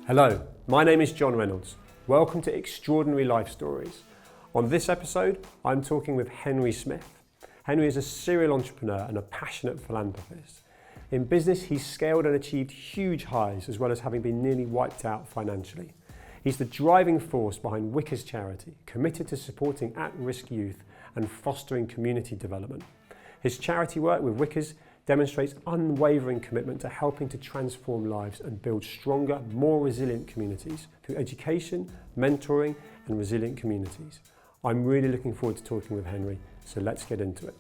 Hello, my name is John Reynolds. Welcome to Extraordinary Life Stories. On this episode, I'm talking with Henry Smith. Henry is a serial entrepreneur and a passionate philanthropist. In business, he's scaled and achieved huge highs, as well as having been nearly wiped out financially. He's the driving force behind Wickers Charity, committed to supporting at-risk youth and fostering community development. His charity work with Wickers demonstrates unwavering commitment to helping to transform lives and build stronger, more resilient communities through education, mentoring, and resilient communities. I'm really looking forward to talking with Henry, so let's get into it.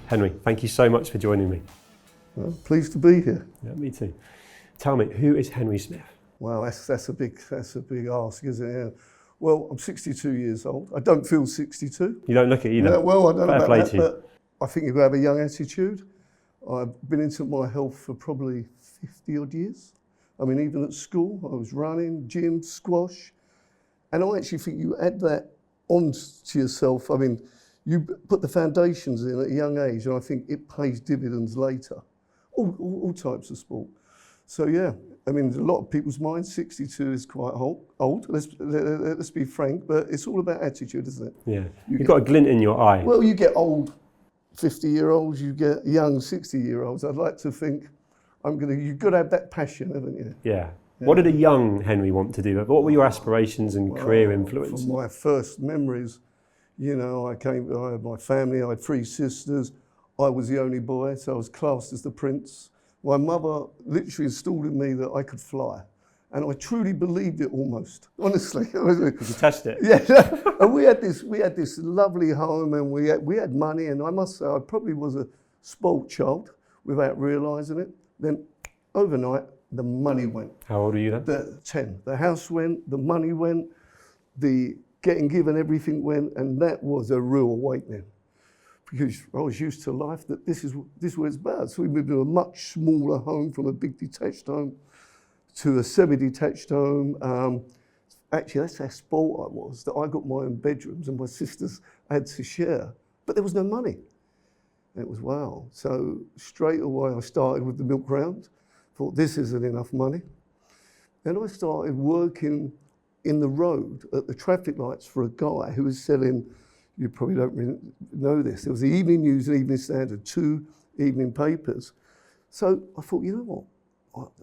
Henry, thank you so much for joining me. Well, pleased to be here. Yeah, me too. Tell me, who is Henry Smith? Well, that's a big ask, isn't it? Yeah. Well, I'm 62 years old. I don't feel 62. You don't look it either. Yeah, well, I don't know about that, you. but I think you've got to have a young attitude. I've been into my health for probably 50 odd years. I mean, even at school, I was running, gym, squash. And I actually think you add that on to yourself. I mean, you put the foundations in at a young age, and I think it pays dividends later. All types of sport. So yeah, I mean, a lot of people's minds, 62 is quite old. Let's be frank, but it's all about attitude, isn't it? Yeah, you've got a glint in your eye. Well, you get old 50-year-olds, you get young 60-year-olds. I'd like to think you've got to have that passion, haven't you? Yeah. What did a young Henry want to do? What were your aspirations and career influences? From my first memories, you know, I had my family, I had 3 sisters. I was the only boy, so I was classed as the prince. My mother literally installed in me that I could fly. And I truly believed it almost, honestly. Did you test it? Yeah, and we had this lovely home, and we had money, and I must say I probably was a spoilt child without realising it. Then overnight, the money went. How old were you then? 10. The house went, the money went, the getting given everything went, and that was a real awakening. Because I was used to life that this is what it's about. So we moved to a much smaller home from a big detached home to a semi-detached home. Actually, that's how spoiled I was, that I got my own bedrooms and my sisters had to share. But there was no money. It was wow. So straight away I started with the milk round. Thought this isn't enough money. Then I started working in the road at the traffic lights for a guy who was selling, you probably don't really know this, there was the Evening News and Evening Standard, 2 evening papers. So I thought, you know what?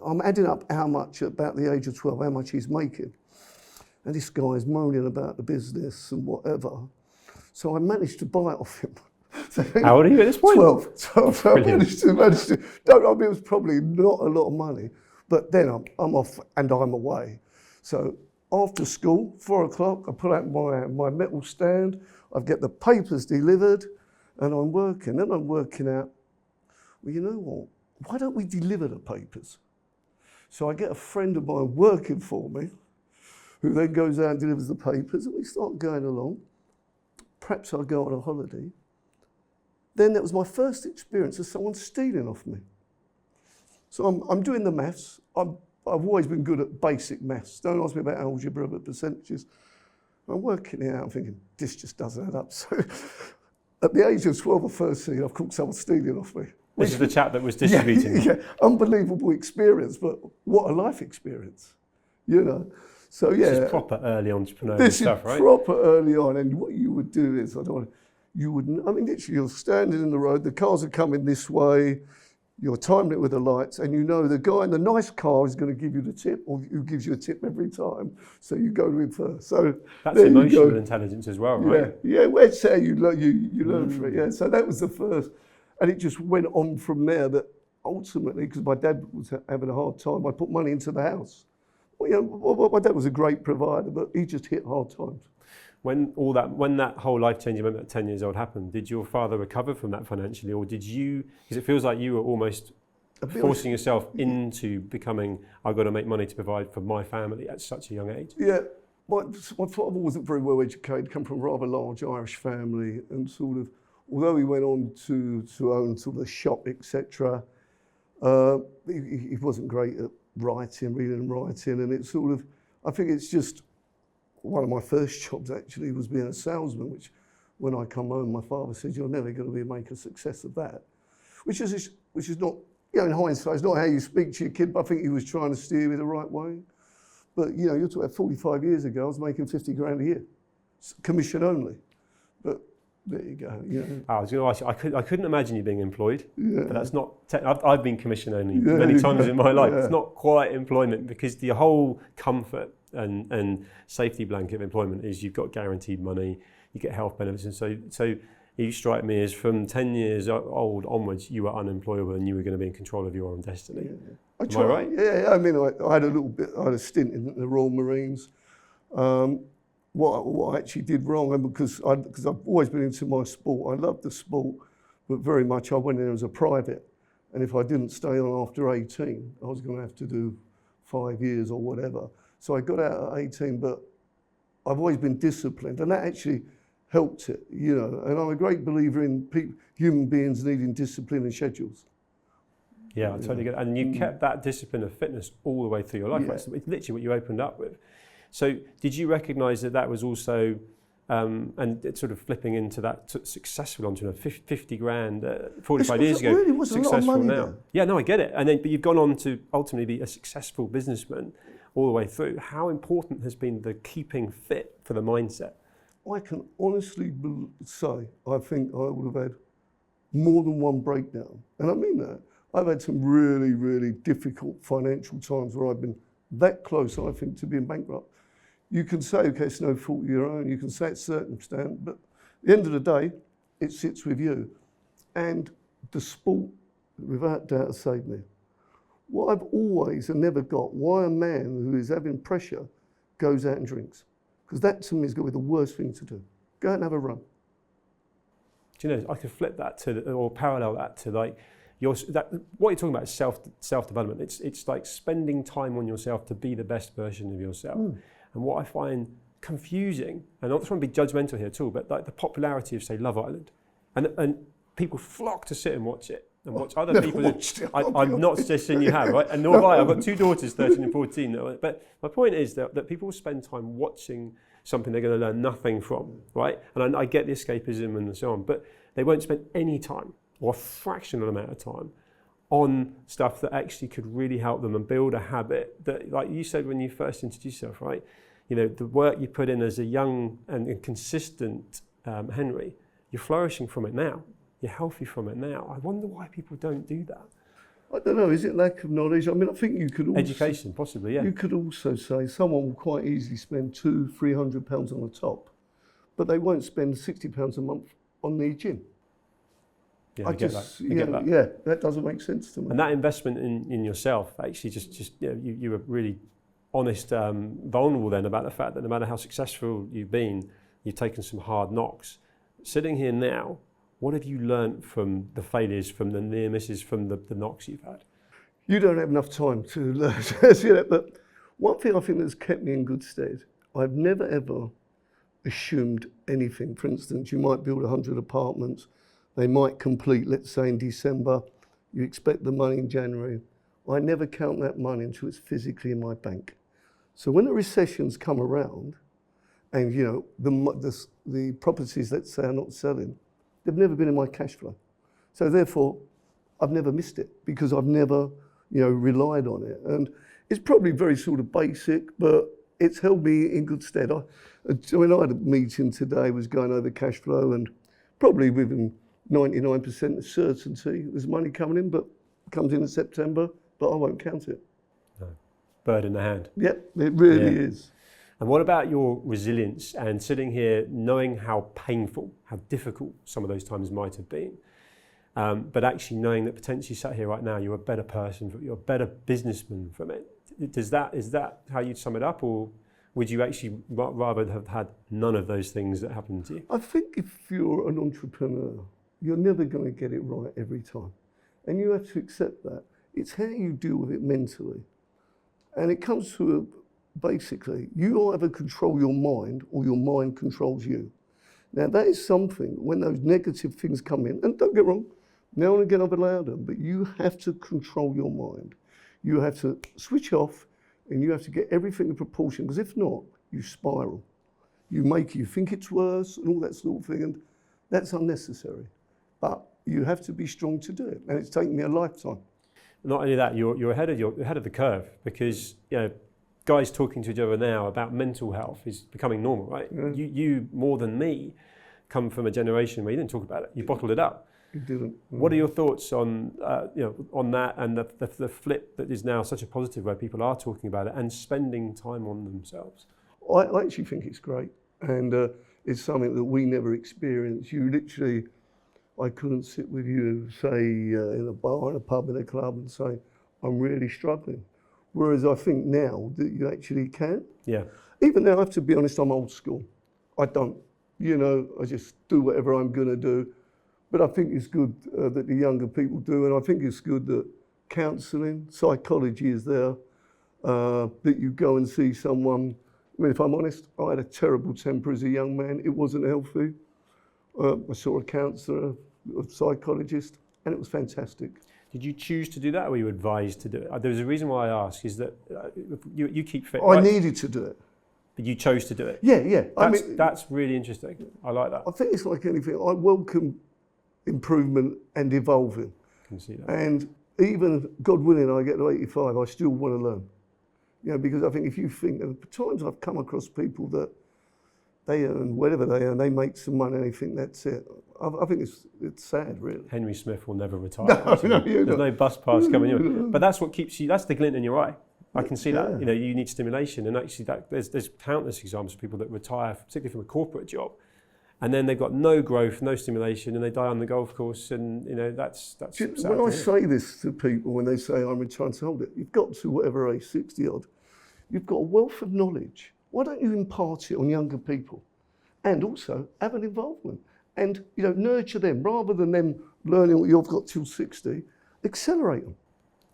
I'm adding up how much, about the age of 12, how much he's making. And this guy's moaning about the business and whatever. So I managed to buy it off him. So, how old are you at this point? 12. I managed to. It was probably not a lot of money, but then I'm off and I'm away. So after school, 4 o'clock, I pull out my metal stand, I get the papers delivered, and I'm working. Then I'm working out, well, you know what? Why don't we deliver the papers? So I get a friend of mine working for me, who then goes out and delivers the papers, and we start going along. Perhaps I'll go on a holiday. Then that was my first experience of someone stealing off me. So I'm doing the maths. I've always been good at basic maths. Don't ask me about algebra, but percentages. I'm working it out, I'm thinking, this just doesn't add up. So at the age of 12 or 13, I've caught someone stealing off me. This is the chap that was distributing. Yeah, unbelievable experience, but what a life experience, you know. So yeah. This is proper early entrepreneurial stuff, right? This is proper early on, and what you would do is, literally you're standing in the road, the cars are coming this way, you're timing it with the lights, and you know the guy in the nice car is going to give you the tip, or who gives you a tip every time, so you go to him first. So that's emotional intelligence as well, right? Yeah, that's how you learn from it. Yeah, so that was the first, and it just went on from there. That ultimately, because my dad was having a hard time, I put money into the house. Well, you know, my dad was a great provider, but he just hit hard times. When that whole life-changing moment at 10 years old happened, did your father recover from that financially, or did you? Because it feels like you were almost forcing yourself into becoming, I've got to make money to provide for my family at such a young age. Yeah, my father wasn't very well educated, come from a rather large Irish family, and sort of, although he went on to own sort of a shop, etc., he wasn't great at reading and writing, and it's sort of, I think it's just, one of my first jobs actually was being a salesman, which when I come home, my father said, you're never going to make a success of that, which is not, in hindsight, it's not how you speak to your kid, but I think he was trying to steer me the right way. But, you're talking about 45 years ago, I was making 50 grand a year, commission only. But there you go. I was going to ask you, I couldn't imagine you being employed, but that's not, I've been commission only Yeah, many times in my life. yeah. It's not quite employment, because the whole comfort and safety blanket of employment is you've got guaranteed money, you get health benefits, and so you strike me as from 10 years old onwards, you were unemployable and you were going to be in control of your own destiny. Yeah. Am I right? Yeah, I mean, I had a stint in the Royal Marines. What I actually did wrong, and because I've always been into my sport, I loved the sport, but very much I went in as a private. And if I didn't stay on after 18, I was going to have to do 5 years or whatever. So I got out at 18, but I've always been disciplined, and that actually helped it, And I'm a great believer in human beings needing discipline and schedules. Yeah, I totally get it. And you kept that discipline of fitness all the way through your life. Yeah. Right? So it's literally what you opened up with. So did you recognise that was also, and it's sort of flipping into that successful entrepreneur, 50 grand, 45 years ago, really was successful a lot of money now. there. Yeah, no, I get it. But you've gone on to ultimately be a successful businessman all the way through. How important has been the keeping fit for the mindset? I can honestly say I think I would have had more than one breakdown. And I mean that. I've had some really, really difficult financial times where I've been that close, I think, to being bankrupt. You can say, okay, it's no fault of your own. You can say it's circumstance, but at the end of the day, it sits with you. And the sport, without doubt, has saved me. What I've always and never got, why a man who is having pressure goes out and drinks. Because that to me is going to be the worst thing to do. Go out and have a run. Do you know, I could flip that or parallel that to like, what you're talking about is self-development. It's like spending time on yourself to be the best version of yourself. And what I find confusing, and I don't want to be judgmental here at all, but like the popularity of, say, Love Island, and people flock to sit and watch it and watch other people. I'm not suggesting you have, right? And nor have I. I've got two daughters, 13 and 14. But my point is that people spend time watching something they're going to learn nothing from, right? And I get the escapism and so on, but they won't spend any time or a fractional amount of time on stuff that actually could really help them and build a habit that, like you said when you first introduced yourself, right? The work you put in as a young and consistent Henry, you're flourishing from it now. You're healthy from it now. I wonder why people don't do that. I don't know, is it lack of knowledge? I mean, I think you could also... Education, possibly, yeah. You could also say someone will quite easily spend £200-300 on the top, but they won't spend £60 a month on the gym. Yeah, I get that. Yeah, that doesn't make sense to me. And that investment in yourself, actually, you were really honest, vulnerable then about the fact that no matter how successful you've been, you've taken some hard knocks. Sitting here now, what have you learnt from the failures, from the near misses, from the knocks you've had? You don't have enough time to learn. But one thing I think that's kept me in good stead, I've never ever assumed anything. For instance, you might build 100 apartments. They might complete, let's say, in December. You expect the money in January. I never count that money until it's physically in my bank. So when the recessions come around, and the properties, let's say, are not selling, they've never been in my cash flow. So therefore, I've never missed it because I've never, relied on it. And it's probably very sort of basic, but it's held me in good stead. I had a meeting today, was going over cash flow, and probably within 99% of certainty there's money coming in, but comes in September, but I won't count it. No. Bird in the hand. Yep, it really is. And what about your resilience and sitting here knowing how painful, how difficult some of those times might have been, but actually knowing that potentially sat here right now, you're a better person, you're a better businessman from it. Is that how you'd sum it up, or would you actually rather have had none of those things that happened to you? I think if you're an entrepreneur, you're never going to get it right every time. And you have to accept that. It's how you deal with it mentally. And it comes to basically, you either control your mind or your mind controls you. Now that is something, when those negative things come in, and don't get wrong, now and again I've allowed them, but you have to control your mind. You have to switch off and you have to get everything in proportion, because if not, you spiral. You think it's worse and all that sort of thing, and that's unnecessary. But you have to be strong to do it, and it's taken me a lifetime. not only that, you're ahead of the curve, because guys talking to each other now about mental health is becoming normal, right? Yeah. You more than me come from a generation where you didn't talk about it, you bottled it up. You didn't. What are your thoughts on on that, and the flip that is now such a positive, where people are talking about it and spending time on themselves? I actually think it's great, and it's something that we never experienced. You literally, I couldn't sit with you, say, in a bar, in a pub, in a club, and say, I'm really struggling. Whereas I think now that you actually can. Yeah. Even now, I have to be honest, I'm old school. I don't, I just do whatever I'm going to do. But I think it's good that the younger people do, and I think it's good that counselling, psychology is there, that you go and see someone. I mean, if I'm honest, I had a terrible temper as a young man. It wasn't healthy. I saw a counsellor, a psychologist, and it was fantastic. Did you choose to do that, or were you advised to do it? There's a reason why I ask, is that you keep fit. I needed to do it. But you chose to do it? Yeah. That's really interesting. I like that. I think it's like anything. I welcome improvement and evolving. I can see that. And even, God willing, I get to 85, I still want to learn. Because I think if you think, and at times I've come across people that they earn whatever they earn, they make some money and they think that's it. I think it's sad, really. Henry Smith will never retire. No, There's no bus pass coming in. But that's what keeps you, that's the glint in your eye. I can see that. You need stimulation. And actually there's countless examples of people that retire, particularly from a corporate job, and then they've got no growth, no stimulation, and they die on the golf course, and that's sad. When I say this to people, when they say I'm retired, to hold it, you've got to whatever age, 60 odd, you've got a wealth of knowledge. Why don't you impart it on younger people? And also have an involvement and nurture them rather than them learning what you've got till 60. Accelerate them.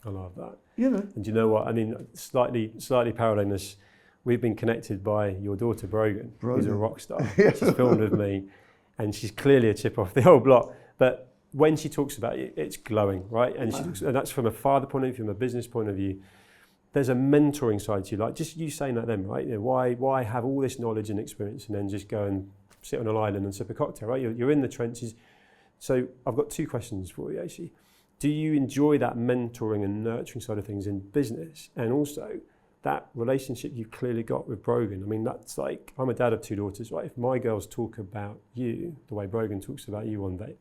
I love that. And do you know what? I mean, slightly paralleling this, we've been connected by your daughter Brogan, who's a rock star. She's filmed with me, and she's clearly a chip off the old block. But when she talks about it, it's glowing, right? And and that's from a father point of view, from a business point of view. There's a mentoring side to you, like just you saying that then, right? Why have all this knowledge and experience and then just go and sit on an island and sip a cocktail, right? You're in the trenches. So I've got two questions for you, actually. Do you enjoy that mentoring and nurturing side of things in business? And also that relationship you clearly got with Brogan. I mean, that's like, I'm a dad of two daughters, right? If my girls talk about you the way Brogan talks about you one day,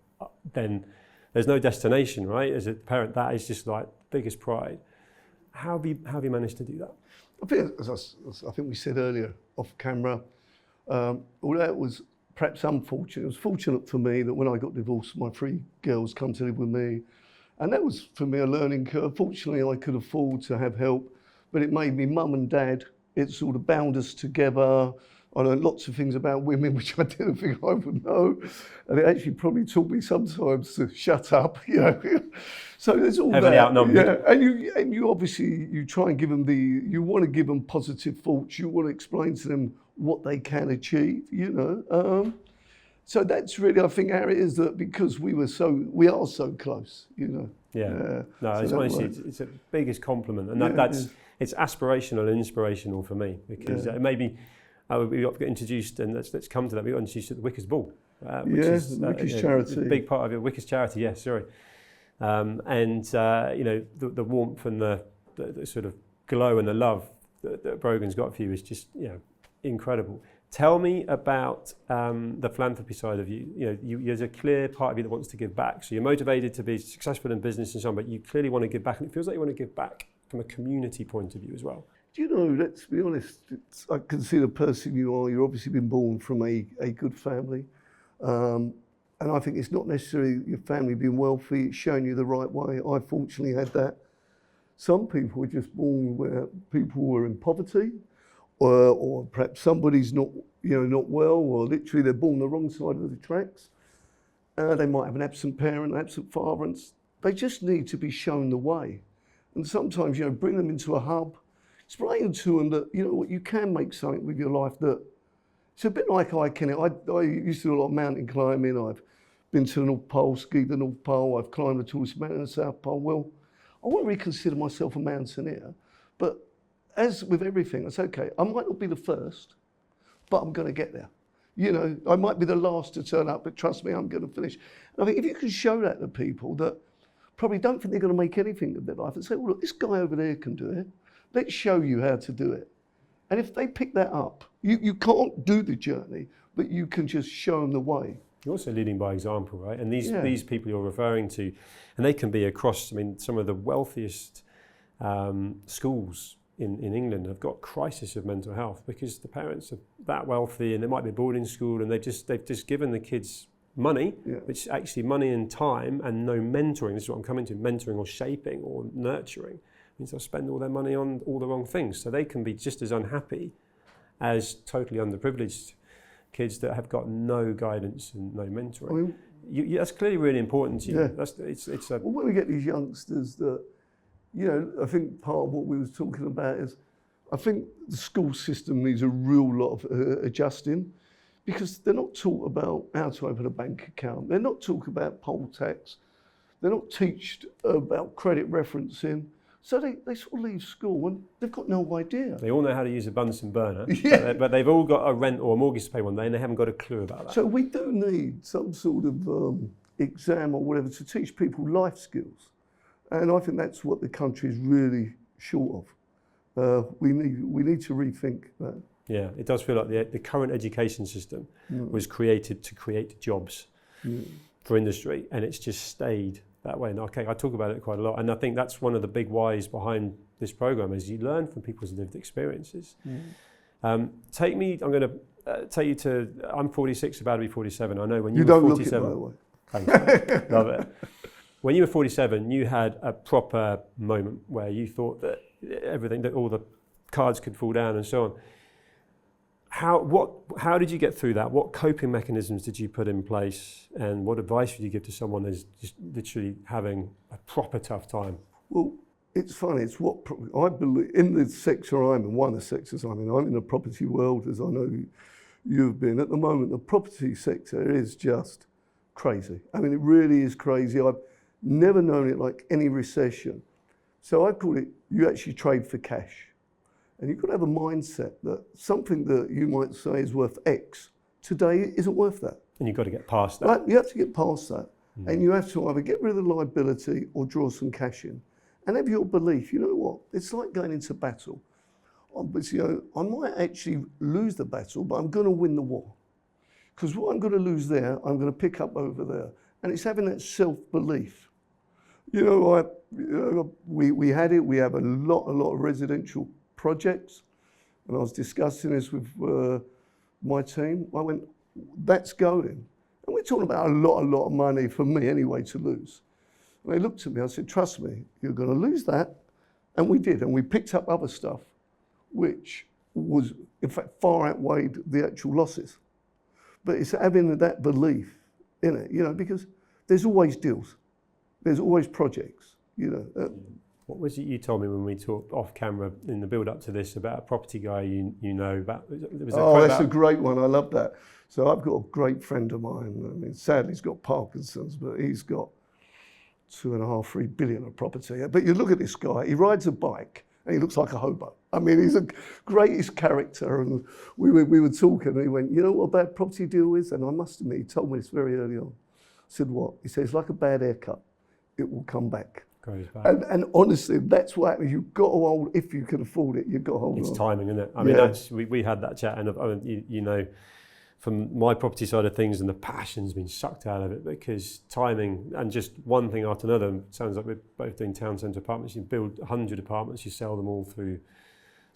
then there's no destination, right? As a parent, that is just like biggest pride. How have you managed to do that? I think, as I think we said earlier off camera, although it was perhaps unfortunate, it was fortunate for me that when I got divorced, my three girls come to live with me. And that was, for me, a learning curve. Fortunately, I could afford to have help, but it made me mum and dad. It sort of bound us together. I learned lots of things about women, which I didn't think I would know. And it actually probably taught me sometimes to shut up, So there's all heavily that. outnumbered. Yeah, and you obviously, you try and give them you want to give them positive thoughts. You want to explain to them what they can achieve, So that's really, I think, how it is, that because we are so close, Yeah. No, so it's honestly, it's the biggest compliment, and it's aspirational and inspirational for me, because maybe we got to get introduced, and let's come to that. We got introduced at the Wickers Ball, which is Wickers charity, a big part of it. Wickers charity, yes, sorry. The warmth and the sort of glow and the love that Brogan's got for you is just incredible. Tell me about the philanthropy side of you. There's a clear part of you that wants to give back. So you're motivated to be successful in business and so on, but you clearly want to give back, and it feels like you want to give back from a community point of view as well. Do you know, let's be honest, I can see the person you are. You've obviously been born from a good family. And I think it's not necessarily your family being wealthy, it's showing you the right way. I fortunately had that. Some people were just born where people were in poverty, or perhaps somebody's not well, or literally they're born the wrong side of the tracks. They might have an absent parent, an absent father, and they just need to be shown the way. And sometimes, bring them into a hub, explain to them that, you can make something with your life that, it's a bit like hiking. I used to do a lot of mountain climbing. I've been to the North Pole, skied the North Pole. I've climbed the tallest mountain in the South Pole. Well, I wouldn't really consider myself a mountaineer, but as with everything, it's okay. I might not be the first, but I'm going to get there. I might be the last to turn up, but trust me, I'm going to finish. And I think if you can show that to people, that probably don't think they're going to make anything of their life and say, well, look, this guy over there can do it. Let's show you how to do it. And if they pick that up, you can't do the journey, but you can just show them the way. You're also leading by example, right? And these people you're referring to, and they can be across, I mean, some of the wealthiest schools in England have got crisis of mental health because the parents are that wealthy and they might be a boarding school and they've just given the kids money, which actually money and time and no mentoring. This is what I'm coming to, mentoring or shaping or nurturing. Means they'll spend all their money on all the wrong things. So they can be just as unhappy as totally underprivileged kids that have got no guidance and no mentoring. I mean, that's clearly really important to you. Yeah. Well, when we get these youngsters that, I think part of what we was talking about is, I think the school system needs a real lot of adjusting because they're not taught about how to open a bank account. They're not taught about poll tax. They're not taught about credit referencing. So they sort of leave school and they've got no idea. They all know how to use a Bunsen burner, yeah. but they've all got a rent or a mortgage to pay one day and they haven't got a clue about that. So we do need some sort of exam or whatever to teach people life skills. And I think that's what the country is really short of. We need to rethink that. Yeah, it does feel like the current education system was created to create jobs for industry and it's just stayed that way. And okay, I talk about it quite a lot, and I think that's one of the big whys behind this program is you learn from people's lived experiences. Take me. I'm going to take you to. I'm 46, about to be 47. I know when you were 47. Look it, by the way. Thanks, love it. When you were 47, you had a proper moment where you thought that everything, that all the cards could fall down and so on. How did you get through that? What coping mechanisms did you put in place, and what advice would you give to someone who's just literally having a proper tough time? Well, it's funny. It's what I believe in the sector I'm in. One of the sectors I'm in the property world, as I know you've been. At the moment, the property sector is just crazy. I mean, it really is crazy. I've never known it like any recession. So I call it, you actually trade for cash. And you've got to have a mindset that something that you might say is worth X today isn't worth that. And you've got to get past that. Right? You have to get past that. And you have to either get rid of the liability or draw some cash in. And have your belief, you know what? It's like going into battle. But, I might actually lose the battle, but I'm going to win the war. Because what I'm going to lose there, I'm going to pick up over there. And it's having that self-belief. We had it. We have a lot of residential projects, and I was discussing this with my team. I went, that's going. And we're talking about a lot of money for me anyway to lose. And they looked at me, I said, trust me, you're going to lose that. And we did, and we picked up other stuff, which was, in fact, far outweighed the actual losses. But it's having that belief in it, because there's always deals. There's always projects, What was it you told me when we talked off camera in the build up to this about a property guy you know about? That's a great one. I love that. So I've got a great friend of mine. I mean, sadly, he's got Parkinson's, but he's got 2.5, 3 billion of property. But you look at this guy, he rides a bike and he looks like a hobo. I mean, he's a greatest character. And we were talking and he went, you know what a bad property deal is? And I must admit, he told me this very early on. I said, what? He said, it's like a bad haircut. It will come back. And honestly, that's what happens. You've got to hold, if you can afford it, you've got to hold on. It's timing, isn't it? I mean, we had that chat, and from my property side of things, and the passion's been sucked out of it because timing and just one thing after another. Sounds like we're both doing town centre apartments. You build 100 apartments, you sell them all through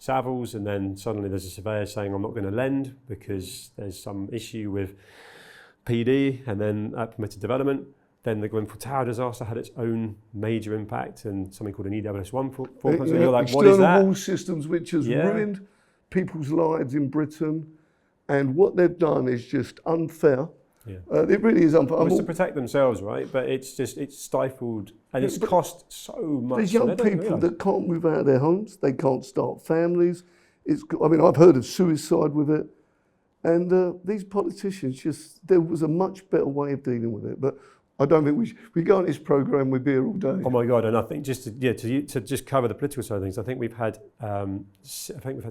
Savills, and then suddenly there's a surveyor saying, I'm not going to lend because there's some issue with PD, and then permitted development. Then the Grenfell Tower disaster had its own major impact, and something called an EWS1 foreclosure. So you're like, what is that? External wall systems, which has ruined people's lives in Britain, and what they've done is just unfair. It really is unfair. It's to protect themselves, right? But it's stifled, and it's cost so much. There's young people that can't move out of their homes. They can't start families. I've heard of suicide with it. And these politicians there was a much better way of dealing with it. But I don't think we go on this programme, we'd be here all day. Oh my God! And I think just to just cover the political side of things, I think we've had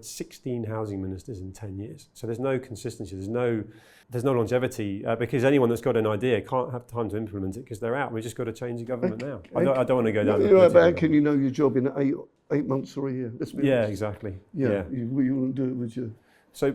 16 housing ministers in 10 years. So there's no consistency. There's no longevity because anyone that's got an idea can't have time to implement it because they're out. We've just got to change the government now. I don't want to go down. How can you know your job in 8 months or a year? Exactly. Yeah. You wouldn't do it, would you? So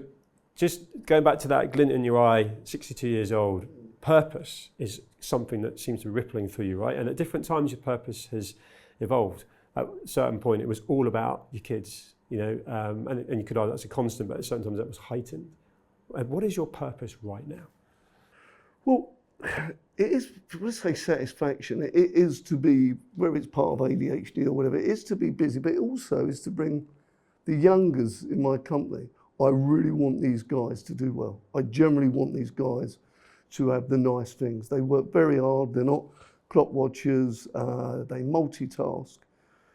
just going back to that glint in your eye, 62 years old. Purpose is something that seems to be rippling through you, right? And at different times, your purpose has evolved. At a certain point, it was all about your kids, and you could argue that's a constant, but at certain times that was heightened. And what is your purpose right now? Well, it is, let's say satisfaction. It is to be, whether it's part of ADHD or whatever, it is to be busy, but it also is to bring the youngers in my company. I really want these guys to do well. I generally want these guys to have the nice things. They work very hard, they're not clock watchers, they multitask.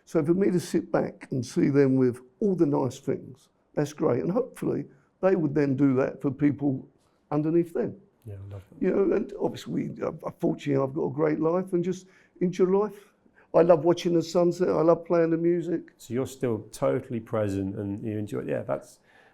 So for me to sit back and see them with all the nice things, that's great. And hopefully they would then do that for people underneath them. Yeah, I love that. And obviously, fortunately, I've got a great life and just enjoy life. I love watching the sunset, I love playing the music. So you're still totally present and you enjoy it. Yeah,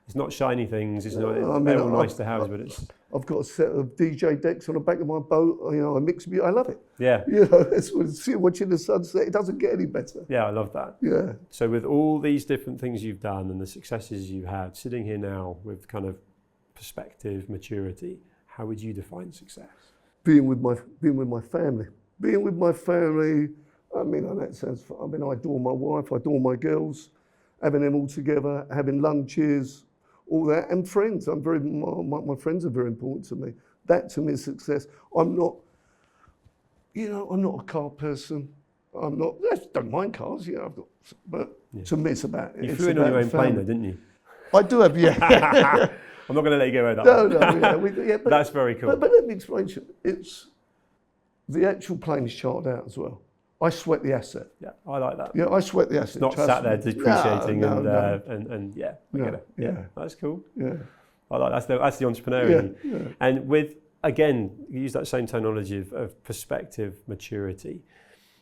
it's not shiny things, it's not, they're all nice to have, but it's... I've got a set of DJ decks on the back of my boat, I mix music, I love it. Yeah. It's watching the sunset, it doesn't get any better. Yeah, I love that. Yeah. So with all these different things you've done and the successes you've had, sitting here now with kind of perspective, maturity, how would you define success? Being with my family. Being with my family, I know that sounds, I adore my wife, I adore my girls, having them all together, having lunches, all that, and friends. My friends are very important to me. That to me is success. I'm not a car person. I don't mind cars, to me it's about it. You flew in on your own plane though, didn't you? I do have, yeah. I'm not going to let you go with that one. But that's very cool. But let me explain to you, it's, the actual plane is charted out as well. I sweat the asset. Yeah, I like that. Yeah, I sweat the asset. It's not sat there depreciating and yeah, I get it. Yeah, that's cool. Yeah, I like that's the entrepreneur in you. Yeah. And with again, you use that same terminology of perspective, maturity,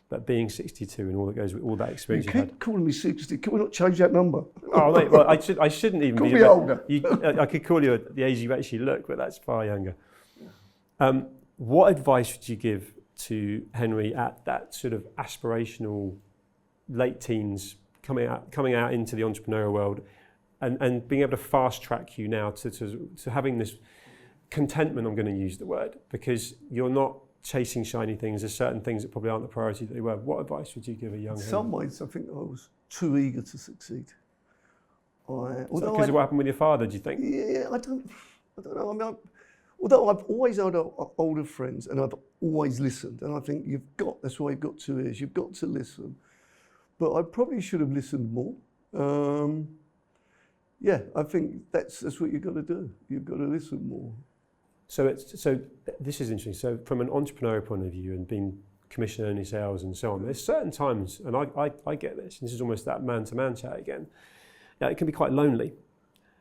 but being 62 and all that goes with all that experience you you've had. keep calling me 60. Can we not change that number? Oh, mate, well, I shouldn't even call be me older. I could call you at the age you actually look, but that's far younger. What advice would you give to Henry at that sort of aspirational late teens, coming out into the entrepreneurial world and being able to fast track you now to having this contentment, I'm going to use the word, because you're not chasing shiny things. There's certain things that probably aren't the priority that they were. What advice would you give a young Henry? In some ways, I think I was too eager to succeed. Because of what happened with your father, do you think? Yeah, I don't know. Although I've always had older friends and I've always listened, and I think that's why you've got 2 ears, you've got to listen. But I probably should have listened more. I think that's what you've got to do. You've got to listen more. So this is interesting. So from an entrepreneurial point of view and being commission-only sales and so on, there's certain times, and I get this, and this is almost that man-to-man chat again, it can be quite lonely.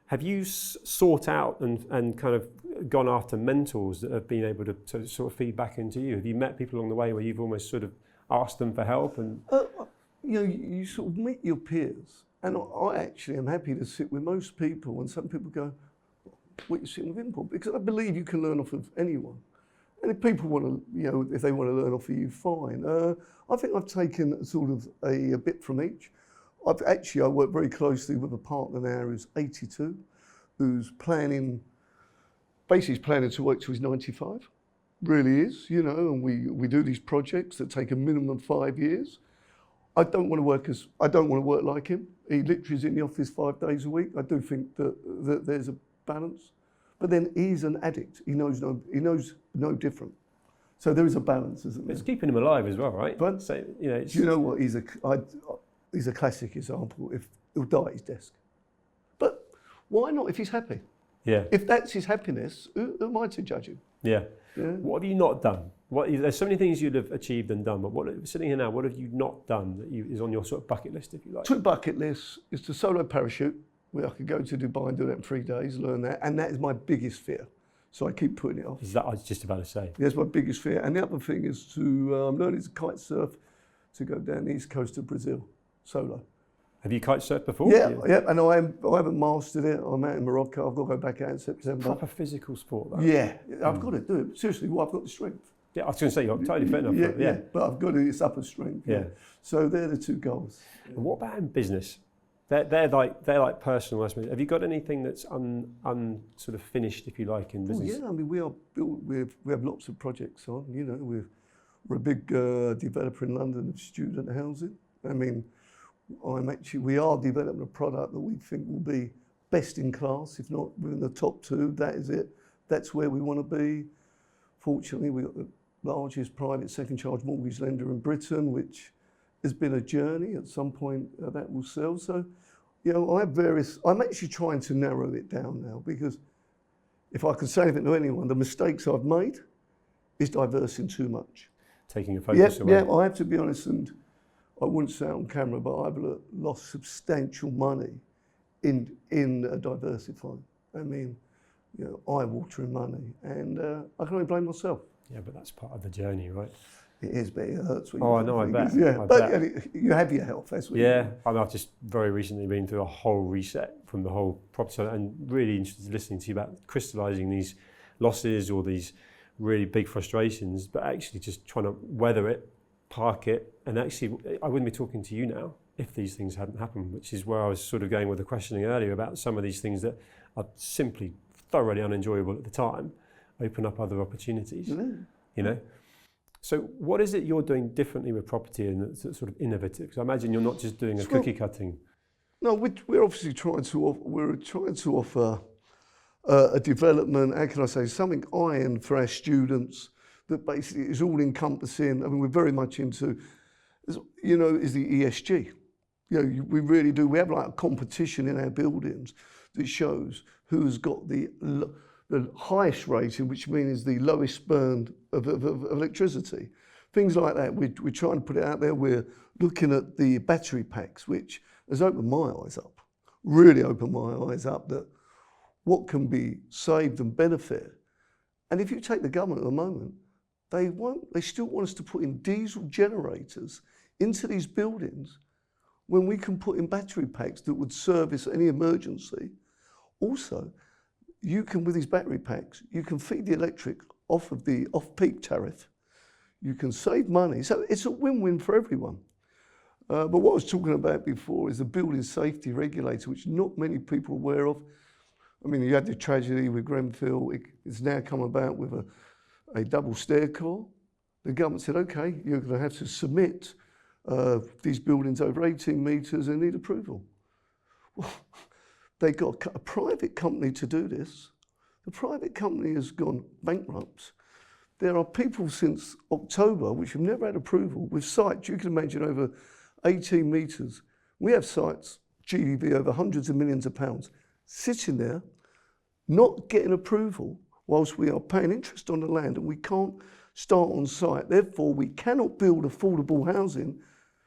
Have you sought out and kind of gone after mentors that have been able to sort of feed back into you? Have you met people along the way where you've almost sort of asked them for help? And you sort of meet your peers, and I actually am happy to sit with most people. And some people go, "What are you sitting with him for?" Because I believe you can learn off of anyone. And if people want to, if they want to learn off of you, fine. I think I've taken sort of a bit from each. I work very closely with a partner now who's 82, who's planning to work till he's 95. Really is, and we do these projects that take a minimum of 5 years. I don't want to work like him. He literally is in the office 5 days a week. I do think that there's a balance. But then he's an addict. He knows no different. So there is a balance, isn't there? It's keeping him alive as well, right? But so, do you know what? He's a classic example. If he'll die at his desk. But why not if he's happy? Yeah. If that's his happiness, who am I to judge him? Yeah. What have you not done? There's so many things you'd have achieved and done, but sitting here now, what have you not done that is on your sort of bucket list, if you like? 2 bucket lists is to solo parachute, where I could go to Dubai and do that in 3 days, learn that, and that is my biggest fear. So I keep putting it off. Is that, I was just about to say. That's my biggest fear. And the other thing is to learn to kite surf, to go down the east coast of Brazil, solo. Have you kite surfed before? Yeah, and I haven't mastered it. I'm out in Morocco. I've got to go back out in September. Proper physical sport, though. Yeah, I've got to do it. Seriously, well, I've got the strength. Yeah, I was going to say, you're totally fit enough for it. Yeah, but I've got to, it's upper strength. Yeah. So they're the two goals. And what about in business? They're like personal aspects. Have you got anything that's sort of finished, if you like, in business? Yeah, I mean, we are built. We have lots of projects on. You know, we're a big developer in London of student housing. I mean, we are developing a product that we think will be best in class, if not within the top two. That is it. That's where we want to be. Fortunately, we've got the largest private second charge mortgage lender in Britain, which has been a journey. At some point, that will sell. So, you know, I'm actually trying to narrow it down now, because if I can say anything to anyone, the mistakes I've made is diversing too much. Taking a focus away. Yeah, I have to be honest, and I wouldn't say it on camera, but I've lost substantial money in diversifying. I mean, you know, eye-watering money, and I can only blame myself. Yeah, but that's part of the journey, right? It is, but it hurts. When I know, I bet. Yeah, but you have your health, that's what Yeah, I mean, I've just very recently been through a whole reset from the whole property side, and really interested in listening to you about crystallising these losses or these really big frustrations, but actually just trying to weather it, park it, and actually I wouldn't be talking to you now if these things hadn't happened, which is where I was sort of going with the questioning earlier about some of these things that are simply thoroughly unenjoyable at the time, open up other opportunities, you know? So what is it you're doing differently with property and that's sort of innovative? Because I imagine you're not just doing a cookie cutting. No, we're obviously trying to offer a development, how can I say, something iron for our students that basically is all encompassing. I mean, we're very much into, you know, is the ESG. You know, we really do. We have like a competition in our buildings that shows who's got the highest rating, which means the lowest burn of electricity. Things like that. We're trying to put it out there. We're looking at the battery packs, which has opened my eyes up, really opened my eyes up, that what can be saved and benefit. And if you take the government at the moment, they still want us to put in diesel generators into these buildings when we can put in battery packs that would service any emergency. Also, you can, with these battery packs, you can feed the electric off of the off-peak tariff. You can save money. So it's a win-win for everyone. But what I was talking about before is the building safety regulator, which not many people are aware of. I mean, you had the tragedy with Grenfell. It's now come about with a double stair core. The government said, okay, you're going to have to submit these buildings over 18 metres and need approval. Well, they got a private company to do this. The private company has gone bankrupt. There are people since October which have never had approval with sites, you can imagine, over 18 metres. We have sites, GDV, over hundreds of millions of pounds, sitting there, not getting approval, whilst we are paying interest on the land and we can't start on site. Therefore, we cannot build affordable housing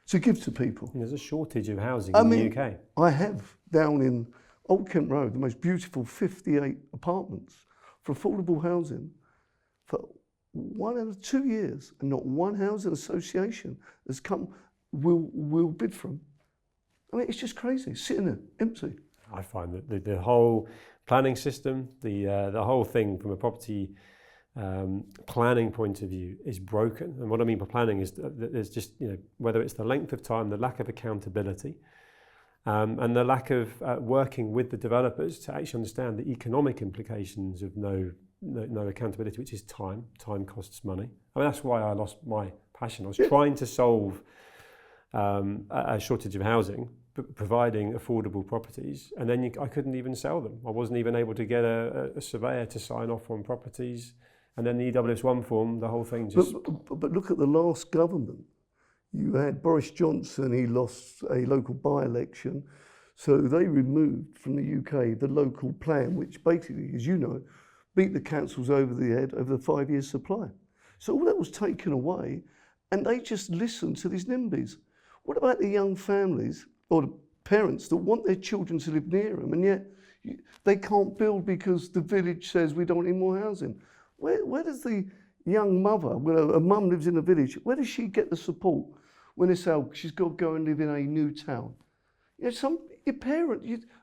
to give to people. There's a shortage of housing in the UK. I have down in Old Kent Road, the most beautiful 58 apartments for affordable housing for 1 and 2 years, and not one housing association has will bid for them. I mean, it's just crazy, sitting there, empty. I find that the whole planning system, the whole thing from a property planning point of view is broken. And what I mean by planning is that there's just, you know, whether it's the length of time, the lack of accountability, and the lack of working with the developers to actually understand the economic implications of no accountability, which is time. Time costs money. I mean, that's why I lost my passion. I was trying to solve a shortage of housing, providing affordable properties, and then I couldn't even sell them. I wasn't even able to get a surveyor to sign off on properties, and then the EWS1 form, the whole thing just... But look at the last government. You had Boris Johnson, he lost a local by-election, so they removed from the UK the local plan, which basically, as you know, beat the councils over the head over the 5-year supply. So all that was taken away, and they just listened to these NIMBYs. What about the young families or the parents that want their children to live near them, and yet They can't build because the village says we don't need more housing. Where does the young mother, when a mum lives in a village, where does she get the support when they say, oh, she's got to go and live in a new town? You know,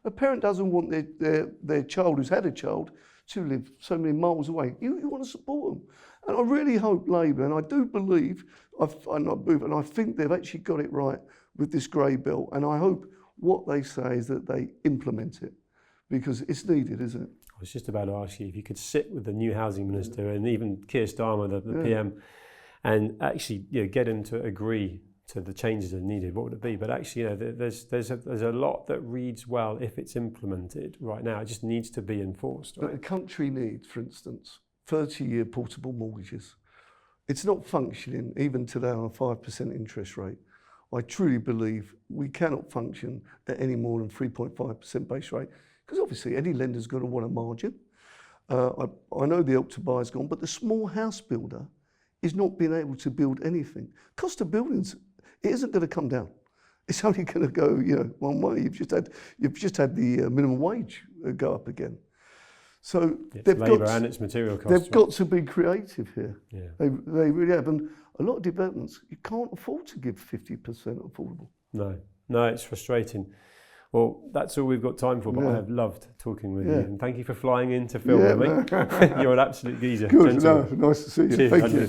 a parent doesn't want their child who's had a child to live so many miles away. You want to support them. And I really hope Labour, and I do believe, and I think they've actually got it right with this grey bill, and I hope what they say is that they implement it, because it's needed, isn't it? I was just about to ask you if you could sit with the new housing minister and even Keir Starmer, the PM, and actually get him to agree to the changes that are needed. What would it be? But actually, there's a lot that reads well if it's implemented right now. It just needs to be enforced. Right? But the country needs, for instance, 30-year portable mortgages. It's not functioning even today on a 5% interest rate. I truly believe we cannot function at any more than 3.5% base rate, because obviously any lender's going to want a margin. I know the Help to Buy is gone, but the small house builder is not being able to build anything. Cost of buildings, it isn't going to come down. It's only going to go, one way. You've just had the minimum wage go up again. So it's labour and its material costs. They've got to be creative here. Yeah. They really have. And a lot of developments, you can't afford to give 50% affordable. No, it's frustrating. Well, that's all we've got time for, but I have loved talking with you. And thank you for flying in to film with me. You're an absolute geezer. Good, nice to see you. Cheers, Thank Andrew. you.